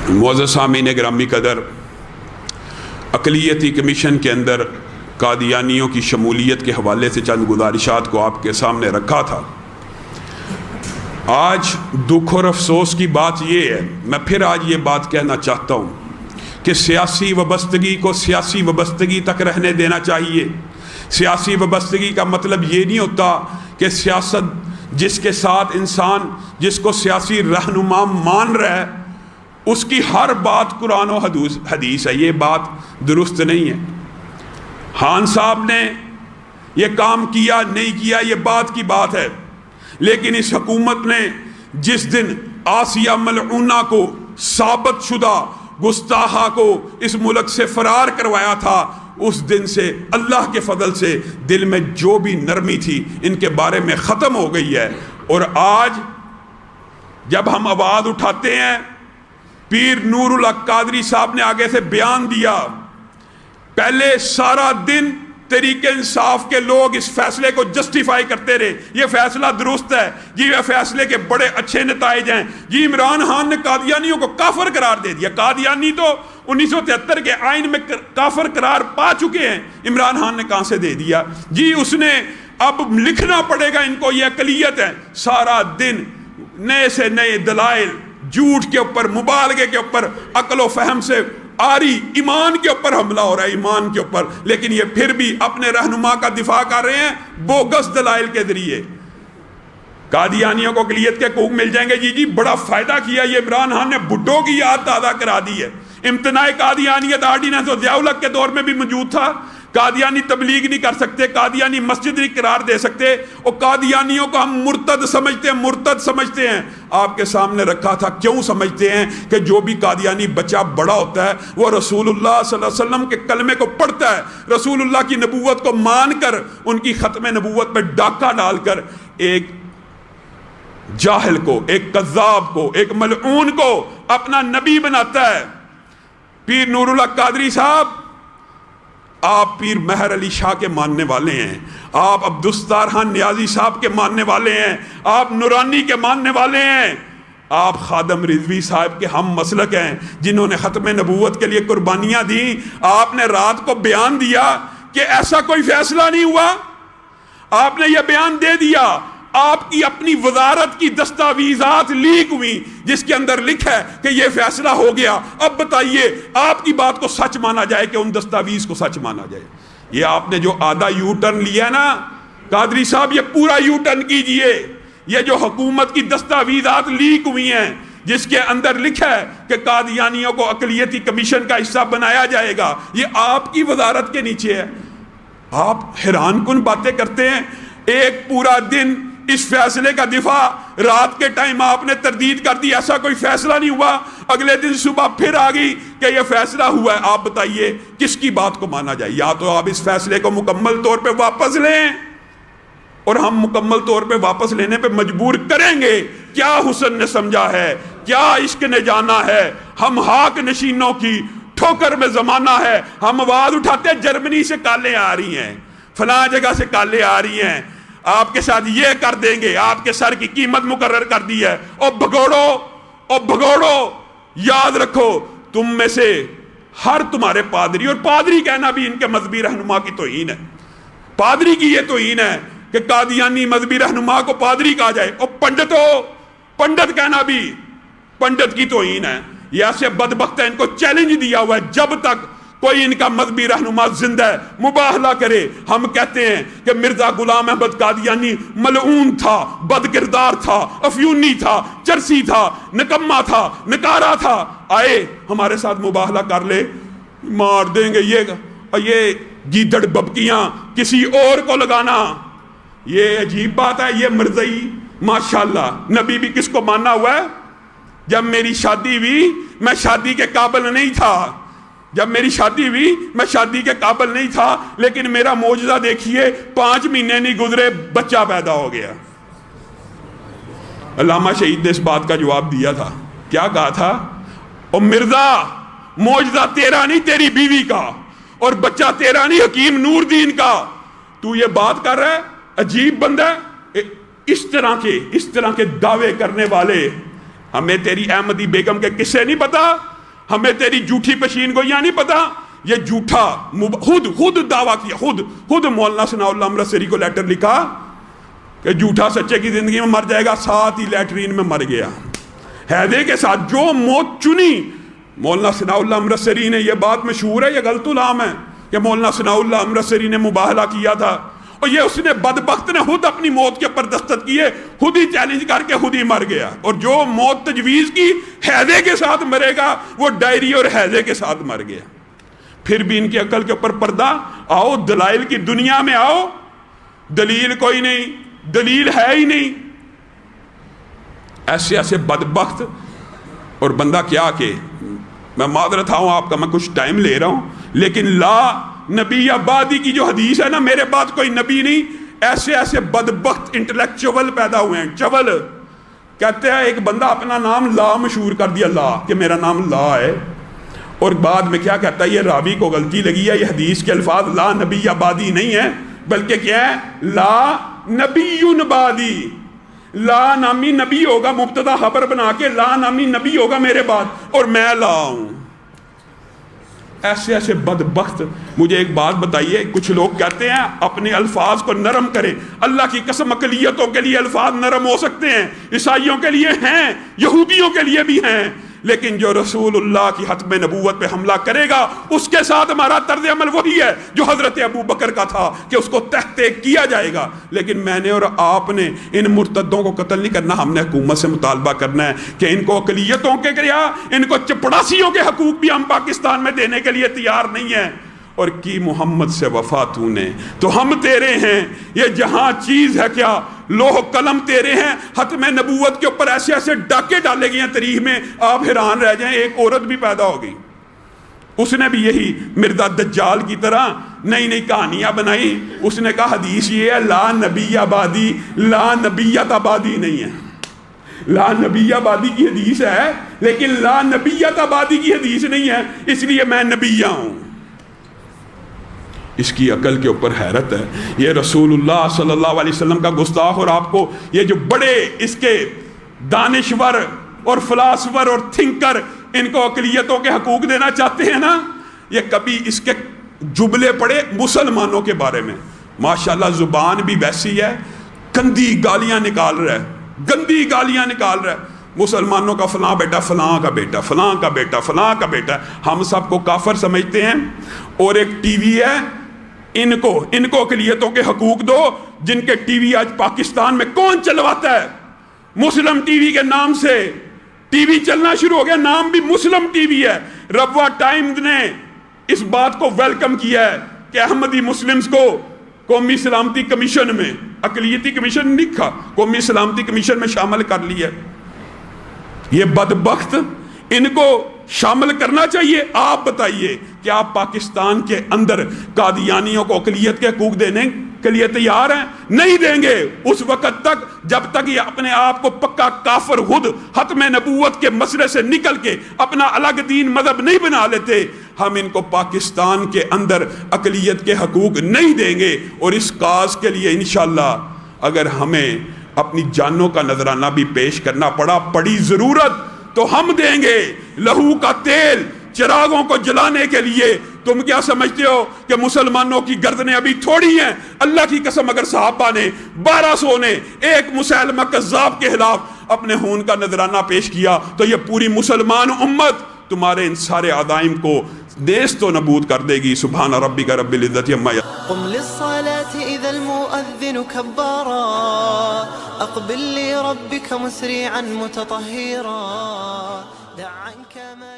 معزز سامعین گرامی قدر، اقلیتی کمیشن کے اندر قادیانیوں کی شمولیت کے حوالے سے چند گزارشات کو آپ کے سامنے رکھا تھا۔ آج دکھ اور افسوس کی بات یہ ہے، میں پھر آج یہ بات کہنا چاہتا ہوں کہ سیاسی وابستگی کو سیاسی وابستگی تک رہنے دینا چاہیے۔ سیاسی وابستگی کا مطلب یہ نہیں ہوتا کہ سیاست جس کے ساتھ انسان جس کو سیاسی رہنما مان رہا ہے اس کی ہر بات قرآن و حدیث ہے، یہ بات درست نہیں ہے۔ خان صاحب نے یہ کام کیا نہیں کیا یہ بات کی بات ہے، لیکن اس حکومت نے جس دن آسیہ ملعونہ کو ثابت شدہ گستاخہ کو اس ملک سے فرار کروایا تھا، اس دن سے اللہ کے فضل سے دل میں جو بھی نرمی تھی ان کے بارے میں ختم ہو گئی ہے۔ اور آج جب ہم آواز اٹھاتے ہیں، پیر نور اللہ قادری صاحب نے آگے سے بیان دیا، پہلے سارا دن تحریک انصاف کے لوگ اس فیصلے کو جسٹیفائی کرتے رہے، یہ فیصلہ درست ہے جی، یہ فیصلے کے بڑے اچھے نتائج ہیں جی، عمران خان نے قادیانیوں کو کافر قرار دے دیا۔ قادیانی تو 1973 کے آئین میں کافر قرار پا چکے ہیں، عمران خان نے کہاں سے دے دیا جی؟ اس نے اب لکھنا پڑے گا ان کو، یہ اقلیت ہے۔ سارا دن نئے سے نئے دلائل، جھوٹ کے اوپر، مبالغے کے اوپر، عقل و فہم سے آری ایمان کے اوپر حملہ ہو رہا ہے، ایمان کے اوپر، لیکن یہ پھر بھی اپنے رہنما کا دفاع کر رہے ہیں بوگس دلائل کے ذریعے۔ قادیانیوں کو اقلیت کے حقوق مل جائیں گے جی، بڑا فائدہ کیا یہ عمران خان نے، بھٹو کی یاد تازہ کرا دی ہے۔ امتناع قادیانیت آرڈیننس اور ضیاء الحق کے دور میں بھی موجود تھا۔ قادیانی تبلیغ نہیں کر سکتے، قادیانی مسجد نہیں قرار دے سکتے، اور قادیانیوں کو ہم مرتد سمجھتے ہیں، مرتد سمجھتے ہیں۔ آپ کے سامنے رکھا تھا کیوں سمجھتے ہیں کہ جو بھی قادیانی بچہ بڑا ہوتا ہے وہ رسول اللہ صلی اللہ علیہ وسلم کے کلمے کو پڑھتا ہے، رسول اللہ کی نبوت کو مان کر ان کی ختم نبوت پہ ڈاکہ ڈال کر ایک جاہل کو، ایک کذاب کو، ایک ملعون کو اپنا نبی بناتا ہے۔ پیر نور اللہ قادری صاحب، آپ پیر مہر علی شاہ کے ماننے والے ہیں، آپ عبدالستار خان نیازی صاحب کے ماننے والے ہیں، آپ نورانی کے ماننے والے ہیں، آپ خادم رضوی صاحب کے ہم مسلک ہیں جنہوں نے ختم نبوت کے لیے قربانیاں دیں۔ آپ نے رات کو بیان دیا کہ ایسا کوئی فیصلہ نہیں ہوا، آپ نے یہ بیان دے دیا۔ آپ کی اپنی وزارت کی دستاویزات لیک ہوئی جس کے اندر لکھا ہے کہ یہ فیصلہ ہو گیا۔ اب بتائیے آپ کی بات کو سچ مانا جائے کہ ان دستاویز کو سچ مانا جائے؟ یہ آپ نے جو آدھا یو ٹرن لیا نا قادری صاحب، یہ پورا یو ٹرن کیجئے۔ یہ جو حکومت کی دستاویزات لیک ہوئی ہیں جس کے اندر لکھا ہے کہ قادیانیوں کو اقلیتی کمیشن کا حصہ بنایا جائے گا، یہ آپ کی وزارت کے نیچے ہے۔ آپ حیران کن باتیں کرتے ہیں۔ ایک پورا دن اس فیصلے کا دفاع، رات کے ٹائم آپ نے تردید کر دی ایسا کوئی فیصلہ نہیں ہوا، اگلے دن صبح پھر آ گئی کہ یہ فیصلہ ہوا ہے۔ آپ بتائیے کس کی بات کو مانا جائے؟ یا تو آپ اس فیصلے کو مکمل طور پہ واپس لیں، اور ہم مکمل طور پہ واپس لینے پہ مجبور کریں گے۔ کیا حسن نے سمجھا ہے، کیا عشق نے جانا ہے، ہم حاک نشینوں کی ٹھوکر میں زمانہ ہے۔ ہم آواز اٹھاتے ہیں جرمنی سے کالیں آ رہی ہیں، فلاں جگہ سے کالیں آ رہی ہیں، آپ کے ساتھ یہ کر دیں گے، آپ کے سر کی قیمت مقرر کر دی ہے۔ اور بھگوڑو، یاد رکھو تم میں سے ہر تمہارے پادری، اور پادری کہنا بھی ان کے مذہبی رہنما کی توہین ہے، پادری کی یہ توہین ہے کہ قادیانی مذہبی رہنما کو پادری کہا جائے، اور پنڈت کہنا بھی پنڈت کی توہین ہے۔ یہ ایسے بدبخت ہیں، ان کو چیلنج دیا ہوا ہے جب تک کوئی ان کا مذہبی رہنما زندہ ہے مباہلہ کرے۔ ہم کہتے ہیں کہ مرزا غلام احمد قادیانی ملعون تھا، بد کردار تھا، افیونی تھا، چرسی تھا، نکما تھا، نکارا تھا، آئے ہمارے ساتھ مباہلہ کر لے، مار دیں گے۔ یہ گیدڑ ببکیاں کسی اور کو لگانا، یہ عجیب بات ہے۔ یہ مرزائی ماشاءاللہ نبی بھی کس کو ماننا ہوا ہے؟ جب میری شادی ہوئی میں شادی کے قابل نہیں تھا، جب میری شادی ہوئی میں شادی کے قابل نہیں تھا، لیکن میرا معجزہ دیکھیے 5 مہینے نہیں گزرے بچہ پیدا ہو گیا۔ علامہ شہید نے اس بات کا جواب دیا تھا، کیا کہا تھا؟ او مرزا، معجزہ تیرا نہیں تیری بیوی کا، اور بچہ تیرا نہیں حکیم نور دین کا، تو یہ بات کر رہا ہے؟ عجیب بندہ ہے۔ اس طرح کے دعوے کرنے والے، ہمیں تیری احمدی بیگم کے قصے نہیں پتا ہمیں تیری جھوٹی پشین گوئیاں نہیں پتا. یہ جھوٹا خود دعویٰ کیا, خود مولانا ثناء اللہ امرتسری کو لیٹر لکھا کہ جھوٹا سچے کی زندگی میں مر جائے گا, ساتھ ہی لیٹرین میں مر گیا حیدے کے ساتھ. جو موت چنی مولانا ثناء اللہ امرتسری نے, یہ بات مشہور ہے, یہ غلط العام ہے کہ مولانا ثناء اللہ امرتسری نے مباہلہ کیا تھا, اور یہ اس نے بدبخت نے خود اپنی موت کے اوپر دستخط کیے, خود ہی چیلنج کر کے خود ہی مر گیا. اور جو موت تجویز کی حیدے کے ساتھ مرے گا وہ ڈائری اور حیدے کے ساتھ مر گیا. پھر بھی ان کی عقل کے اوپر پردہ. آؤ دلائل کی دنیا میں آؤ, دلیل کوئی نہیں, دلیل ہے ہی نہیں. ایسے ایسے بدبخت. اور بندہ کیا کہ میں معذرت ہوں آپ کا, میں کچھ ٹائم لے رہا ہوں, لیکن لا نبی آبادی کی جو حدیث ہے نا, میرے بعد کوئی نبی نہیں, ایسے ایسے بدبخت انٹلیکچوئل پیدا ہوئے ہیں. چول کہتے ہیں ایک بندہ اپنا نام لا مشہور کر دیا, لا کہ میرا نام لا ہے, اور بعد میں کیا کہتا ہے یہ راوی کو غلطی لگی ہے, یہ حدیث کے الفاظ لا نبی آبادی نہیں ہے بلکہ کیا ہے لا نبی بعدی. لا نامی نبی ہوگا, مبتدا خبر بنا کے لا نامی نبی ہوگا میرے بعد, اور میں لا ہوں. ایسے ایسے بدبخت. مجھے ایک بات بتائیے, کچھ لوگ کہتے ہیں اپنے الفاظ کو نرم کریں. اللہ کی قسم اقلیتوں کے لیے الفاظ نرم ہو سکتے ہیں, عیسائیوں کے لیے ہیں, یہودیوں کے لیے بھی ہیں, لیکن جو رسول اللہ کی ختم نبوت پہ حملہ کرے گا اس کے ساتھ ہمارا طرز عمل وہی ہے جو حضرت ابو بکر کا تھا کہ اس کو تحت کیا جائے گا. لیکن میں نے اور آپ نے ان مرتدوں کو قتل نہیں کرنا, ہم نے حکومت سے مطالبہ کرنا ہے کہ ان کو اقلیتوں کے کیا, ان کو چپڑاسیوں کے حقوق بھی ہم پاکستان میں دینے کے لیے تیار نہیں ہیں. اور کی محمد سے وفا تو نے تو ہم تیرے ہیں, یہ جہاں چیز ہے کیا لوح قلم تیرے ہیں. ختم نبوت کے اوپر ایسے ایسے ڈاکے ڈالے گئے ہیں تاریخ میں, آپ حیران رہ جائیں. ایک عورت بھی پیدا ہو گئی, اس نے بھی یہی مرزا دجال کی طرح نئی نئی کہانیاں بنائی. اس نے کہا حدیث یہ ہے لا نبی آبادی, لا نبیت آبادی نہیں ہے. لا نبی آبادی کی حدیث ہے لیکن لا نبیت آبادی کی حدیث نہیں ہے, اس لیے میں نبیہ ہوں. اس کی عقل کے اوپر حیرت ہے. یہ رسول اللہ صلی اللہ علیہ وسلم کا گستاخ. اور آپ کو یہ جو بڑے اس کے دانشور اور فلاسفر اور تھنکر ان کو اقلیتوں کے حقوق دینا چاہتے ہیں نا, یہ کبھی اس کے جملے پڑے مسلمانوں کے بارے میں. ماشاءاللہ زبان بھی ویسی ہے, گندی گالیاں نکال رہا ہے, گندی گالیاں نکال رہا ہے. مسلمانوں کا فلاں بیٹا, فلاں کا بیٹا, فلاں کا بیٹا, فلاں کا بیٹا. ہم سب کو کافر سمجھتے ہیں. اور ایک ٹی وی ہے, ان کو اقلیتوں کے حقوق دو, جن کے ٹی وی آج پاکستان میں کون چلواتا ہے؟ مسلم ٹی وی کے نام سے ٹی وی چلنا شروع ہو گیا, نام بھی مسلم ٹی وی ہے. ربوہ ٹائمز نے اس بات کو ویلکم کیا ہے کہ احمدی مسلمز کو قومی سلامتی کمیشن میں, اقلیتی کمیشن نہیں تھا, قومی سلامتی کمیشن میں شامل کر لیا. یہ بدبخت ان کو شامل کرنا چاہیے. آپ بتائیے کہ آپ پاکستان کے اندر قادیانیوں کو اقلیت کے حقوق دینے کے لیے تیار ہیں؟ نہیں دیں گے اس وقت تک جب تک یہ اپنے آپ کو پکا کافر خود ختم نبوت کے مسئلے سے نکل کے اپنا الگ دین مذہب نہیں بنا لیتے. ہم ان کو پاکستان کے اندر اقلیت کے حقوق نہیں دیں گے. اور اس کاز کے لیے انشاءاللہ اگر ہمیں اپنی جانوں کا نذرانہ بھی پیش کرنا پڑی ضرورت تو ہم دیں گے. لہو کا تیل چراغوں کو جلانے کے لیے. تم کیا سمجھتے ہو کہ مسلمانوں کی گردنیں ابھی تھوڑی ہیں؟ اللہ کی قسم اگر صحابہ نے 1200 نے ایک مسلمہ کذاب کے خلاف اپنے خون کا نذرانہ پیش کیا تو یہ پوری مسلمان امت تمہارے ان سارے عزائم کو نیست و نبود کر دے گی. سبحان ربک رب العزت عما یصفون. قم للصلاة إذا المؤذن كبارا أقبل لربك مسرعا متطهرا. دع عنك ما